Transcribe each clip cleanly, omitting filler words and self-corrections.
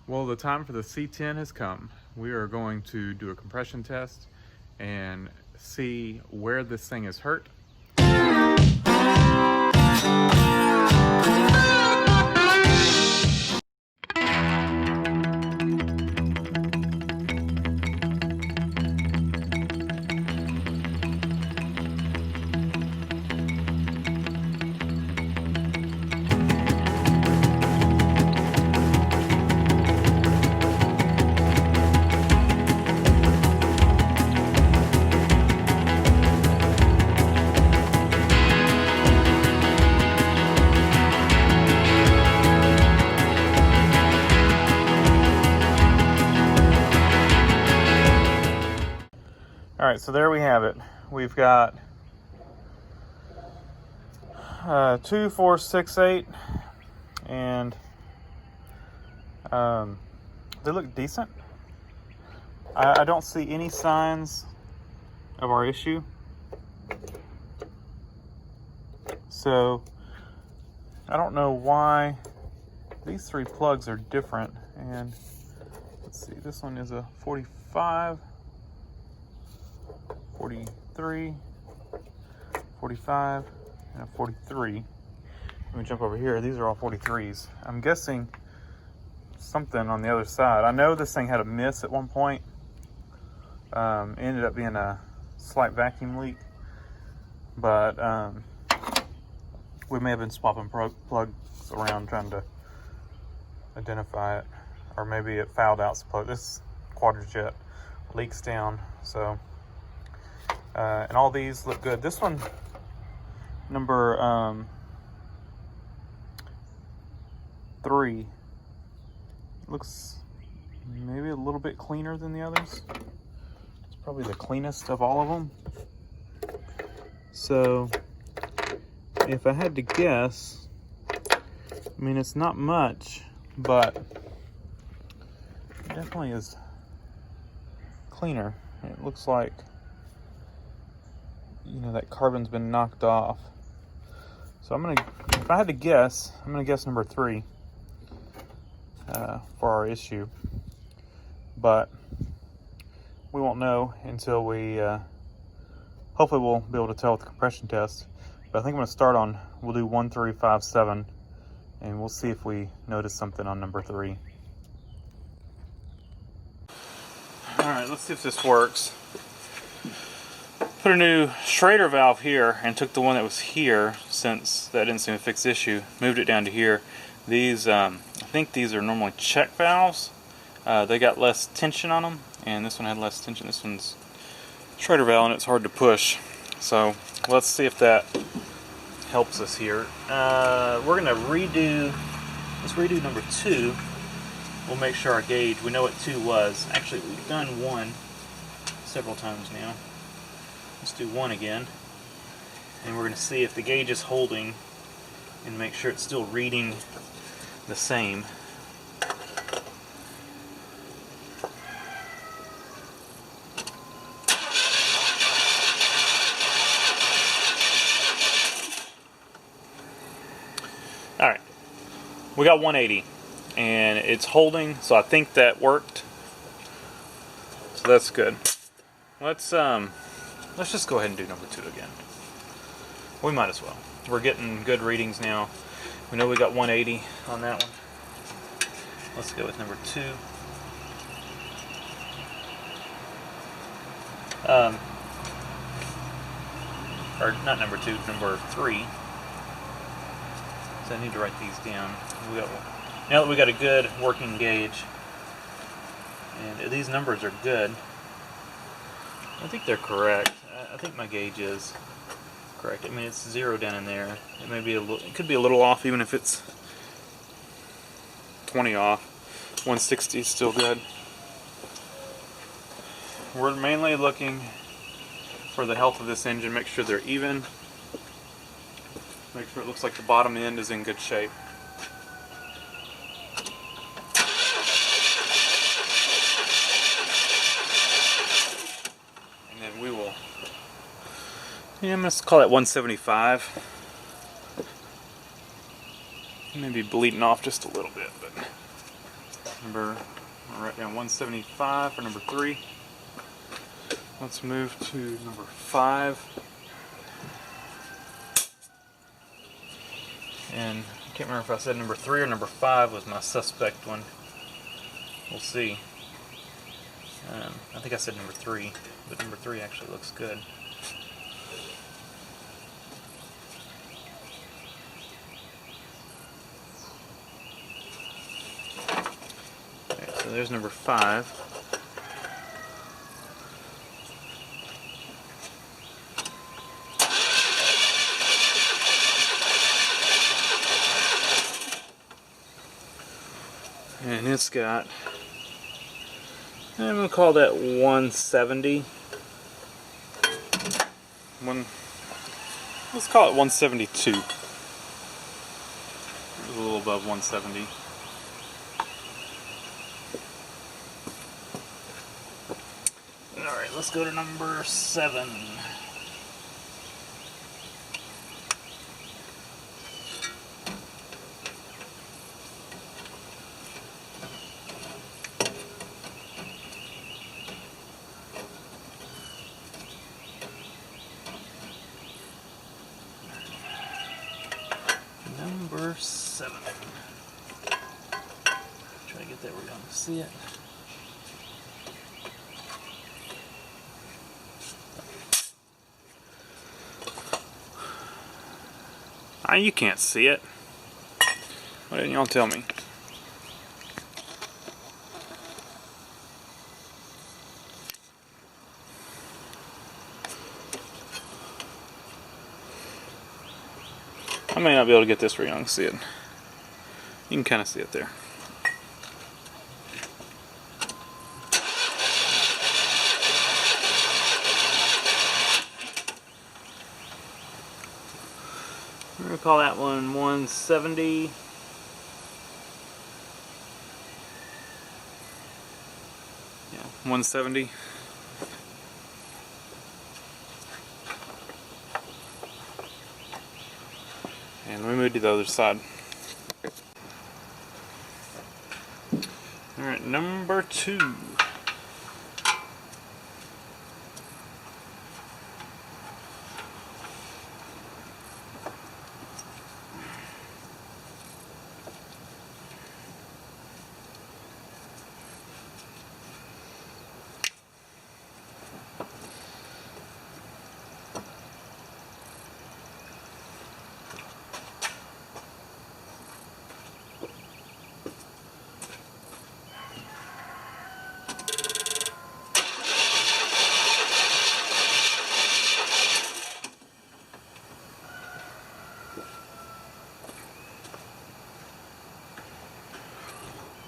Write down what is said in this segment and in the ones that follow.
Well, the time for the C10 has come. We are going to do a compression test and see where this thing is hurt. All right, so there we have it. We've got 2, 4, 6, 8, and they look decent. I don't see any signs of our issue. So I don't know why these 3 plugs are different. And let's see, this one is a 45, 43, 45, and a 43. Let me jump over here. These are all 43s. I'm guessing something on the other side. I know this thing had a miss at one point. Ended up being a slight vacuum leak, but we may have been swapping plugs around trying to identify it, or maybe it fouled out some plug. This quadrajet leaks down, so and all these look good. This one, number 3, looks maybe a little bit cleaner than the others. It's probably the cleanest of all of them. So if I had to guess, I mean, it's not much, but it definitely is cleaner. It looks like, you know, that carbon's been knocked off. So if I had to guess, I'm gonna guess number 3 for our issue. But we won't know until we, hopefully we'll be able to tell with the compression test. But I think I'm gonna start on, we'll do 1, 3, 5, 7, and we'll see if we notice something on number 3. All right, let's see if this works. Put a new Schrader valve here and took the one that was here, since that didn't seem to fix the issue, moved it down to here. These, I think these are normally check valves. They got less tension on them, and this one had less tension. This one's Schrader valve, and it's hard to push. So let's see if that helps us here. We're gonna let's redo number 2. We'll make sure our gauge, we know what 2 was. Actually, we've done 1 several times now. Let's do 1 again, and we're going to see if the gauge is holding and make sure it's still reading the same. Alright, we got 180 and it's holding, so I think that worked. So that's good. Let's just go ahead and do number 2 again. We might as well. We're getting good readings now. We know we got 180 on that one. Let's go with number 2. Or not number 2, number 3. So I need to write these down. Now that we got a good working gauge, and these numbers are good. I think they're correct. I think my gauge is correct. I mean, it's 0 down in there. It may be it could be a little off, even if it's 20 off. 160 is still good. We're mainly looking for the health of this engine. Make sure they're even. Make sure it looks like the bottom end is in good shape. We will, I'm going to call that 175. Maybe bleeding off just a little bit, but I'll write down 175 for number 3. Let's move to number 5. And I can't remember if I said number 3 or number 5 was my suspect one. We'll see. I think I said number 3, but number 3 actually looks good. Okay, so there's number 5. And it's got, I'm going to call that 170. Let's call it 172. It was a little above 170. Alright, let's go to number 7. Number 7. Try to get that where you don't see it. You can't see it. Why didn't y'all tell me? I may not be able to get this where you don't see it. You can kind of see it there. We're going to call that one 170. Yeah, 170. And we move to the other side. Alright, number 2.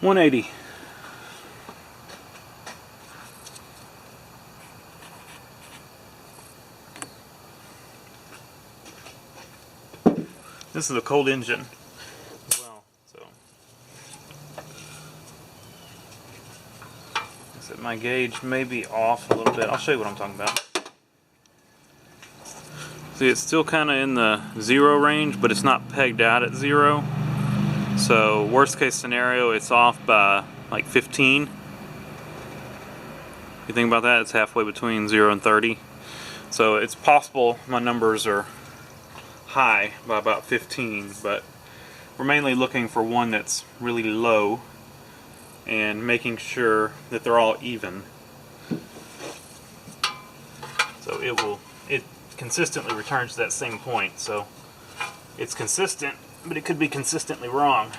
$180. This is a cold engine as well, so I said my gauge may be off a little bit. I'll show you what I'm talking about. See, it's still kind of in the 0 range, but it's not pegged out at 0. So worst case scenario, it's off by like 15. If you think about that, it's halfway between 0 and 30. So it's possible my numbers are high by about 15, but we're mainly looking for one that's really low and making sure that they're all even. So it consistently returns to that same point. So it's consistent, but it could be consistently wrong.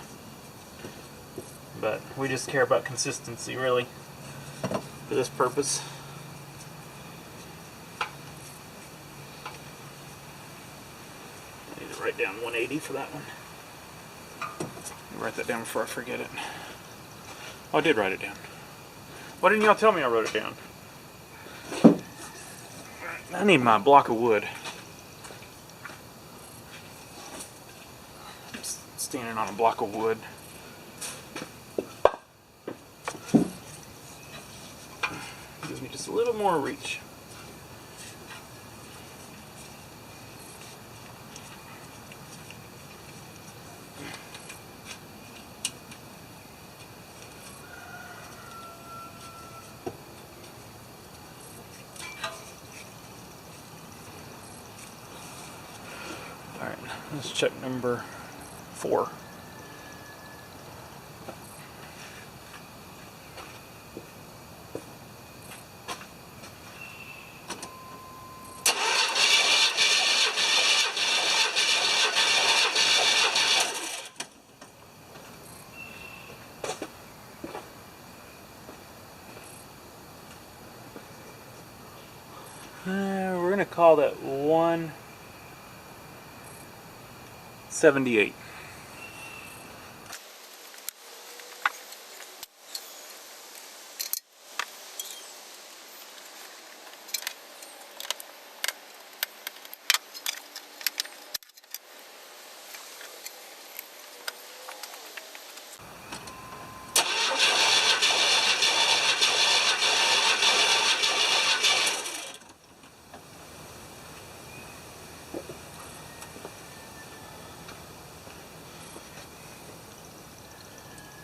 But we just care about consistency, really, for this purpose. I need to write down 180 for that one. Let me write that down before I forget it. Oh, I did write it down. Why didn't y'all tell me I wrote it down? I need my block of wood. I'm standing on a block of wood. Gives me just a little more reach. Let's check number 4. We're gonna call that 178.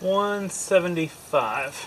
$175.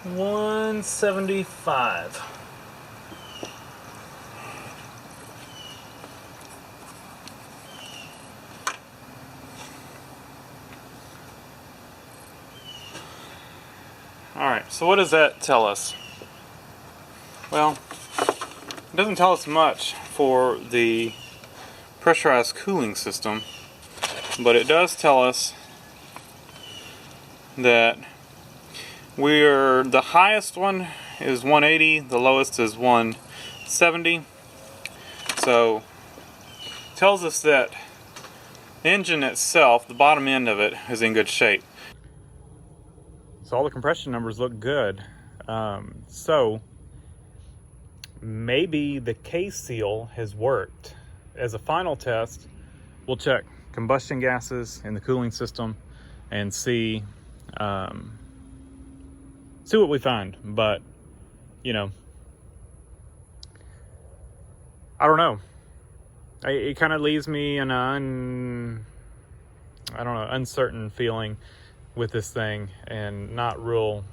$175. Alright, so what does that tell us? Well, it doesn't tell us much for the pressurized cooling system, but it does tell us that the highest one is 180, the lowest is 170. So it tells us that the engine itself, the bottom end of it, is in good shape. So all the compression numbers look good. So maybe the case seal has worked. As a final test, we'll check combustion gases in the cooling system and see what we find. But you know, I don't know. It kind of leaves me in an uncertain feeling with this thing, and not real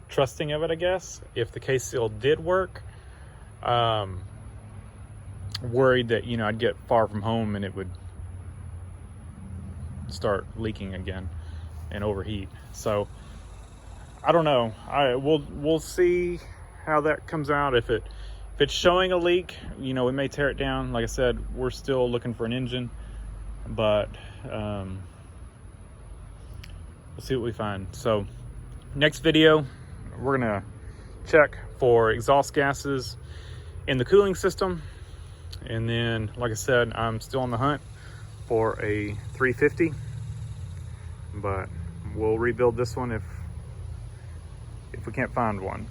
trusting of it, I guess. If the case seal did work, worried that, you know, I'd get far from home and it would start leaking again and overheat. So I don't know. We'll see how that comes out. If it's showing a leak, you know, we may tear it down. Like I said, we're still looking for an engine, but we'll see what we find. So next video, we're gonna check for exhaust gases in the cooling system, and then, like I said, I'm still on the hunt for a 350, but we'll rebuild this one if we can't find one.